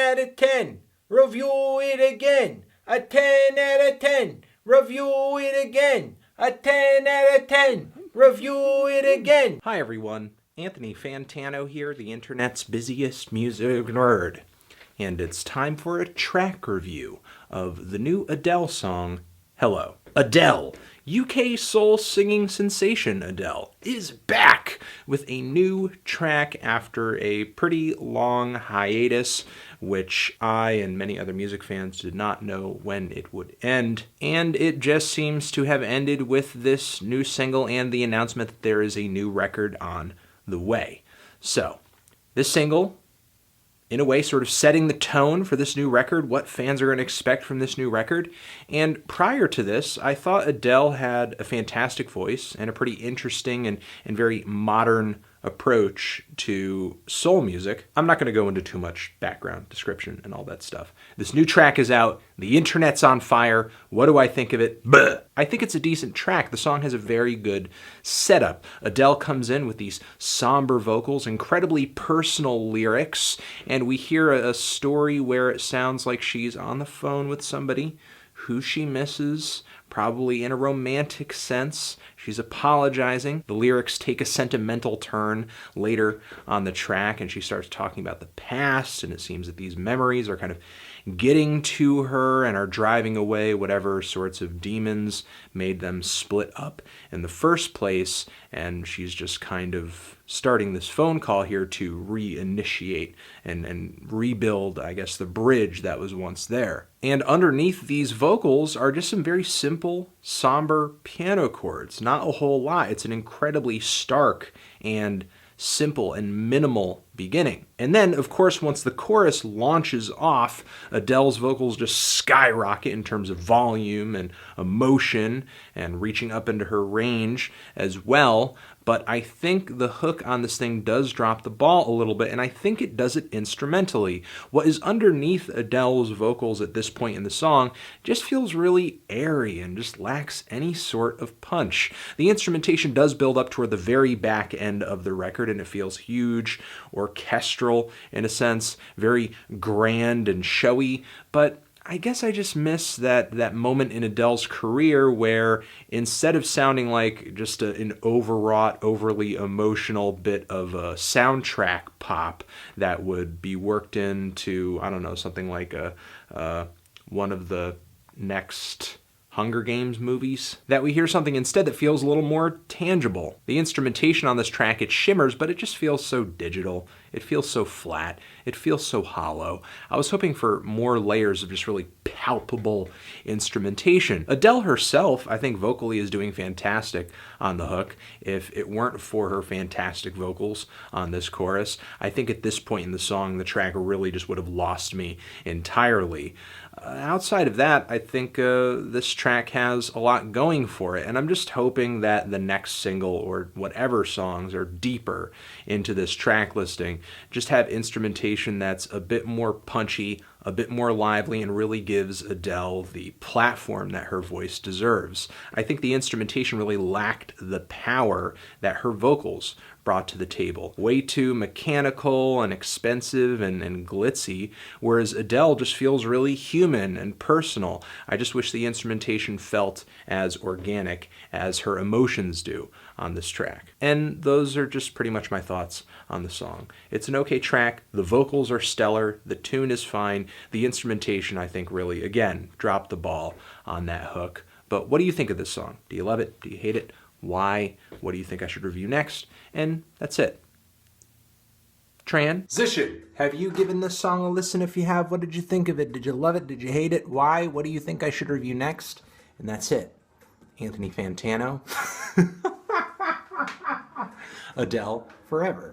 out of 10. Review it again. A 10 out of 10. Review it again. A 10 out of 10. Review it again. Hi everyone, Anthony Fantano here, the internet's busiest music nerd. And it's time for a track review of the new Adele song, Hello. Adele, UK soul singing sensation Adele, is back with a new track after a pretty long hiatus, which I and many other music fans did not know when it would end. And it just seems to have ended with this new single and the announcement that there is a new record on the way. So, this single, in a way, sort of setting the tone for this new record, what fans are going to expect from this new record. And prior to this, I thought Adele had a fantastic voice and a pretty interesting and very modern approach to soul music. I'm not going to go into too much background description and all that stuff. This new track is out. The internet's on fire. What do I think of it? Bleh. I think it's a decent track. The song has a very good setup. Adele comes in with these somber vocals, incredibly personal lyrics, and we hear a story where it sounds like she's on the phone with somebody who she misses, probably in a romantic sense. She's apologizing. The lyrics take a sentimental turn later on the track, and she starts talking about the past, and it seems that these memories are kind of getting to her and are driving away whatever sorts of demons made them split up in the first place, and she's just kind of starting this phone call here to reinitiate and rebuild, I guess, the bridge that was once there. And underneath these vocals are just some very simple, somber piano chords. Not a whole lot. It's an incredibly stark and simple and minimal beginning. And then, of course, once the chorus launches off, Adele's vocals just skyrocket in terms of volume and emotion and reaching up into her range as well. But I think the hook on this thing does drop the ball a little bit, and I think it does it instrumentally. What is underneath Adele's vocals at this point in the song just feels really airy and just lacks any sort of punch. The instrumentation does build up toward the very back end of the record, and it feels huge, orchestral in a sense, very grand and showy, but I guess I just miss that moment in Adele's career where instead of sounding like just an overwrought, overly emotional bit of a soundtrack pop that would be worked into, I don't know, something like one of the next Hunger Games movies, that we hear something instead that feels a little more tangible. The instrumentation on this track, it shimmers, but it just feels so digital. It feels so flat. It feels so hollow. I was hoping for more layers of just really palpable instrumentation. Adele herself, I think vocally, is doing fantastic on the hook. If it weren't for her fantastic vocals on this chorus, I think at this point in the song, the track really just would have lost me entirely. Outside of that, I think this track has a lot going for it, and I'm just hoping that the next single or whatever songs are deeper into this track listing, just have instrumentation that's a bit more punchy, a bit more lively, and really gives Adele the platform that her voice deserves. I think the instrumentation really lacked the power that her vocals brought to the table. Way too mechanical and expensive and glitzy, whereas Adele just feels really human and personal. I just wish the instrumentation felt as organic as her emotions do on this track. And those are just pretty much my thoughts on the song. It's an okay track. The vocals are stellar. The tune is fine. The instrumentation, I think, really, again, dropped the ball on that hook. But what do you think of this song? Do you love it? Do you hate it? Why? What do you think I should review next? And that's it. Transition. Have you given this song a listen? If you have, what did you think of it? Did you love it? Did you hate it? Why? What do you think I should review next? And that's it. Anthony Fantano. Adele forever.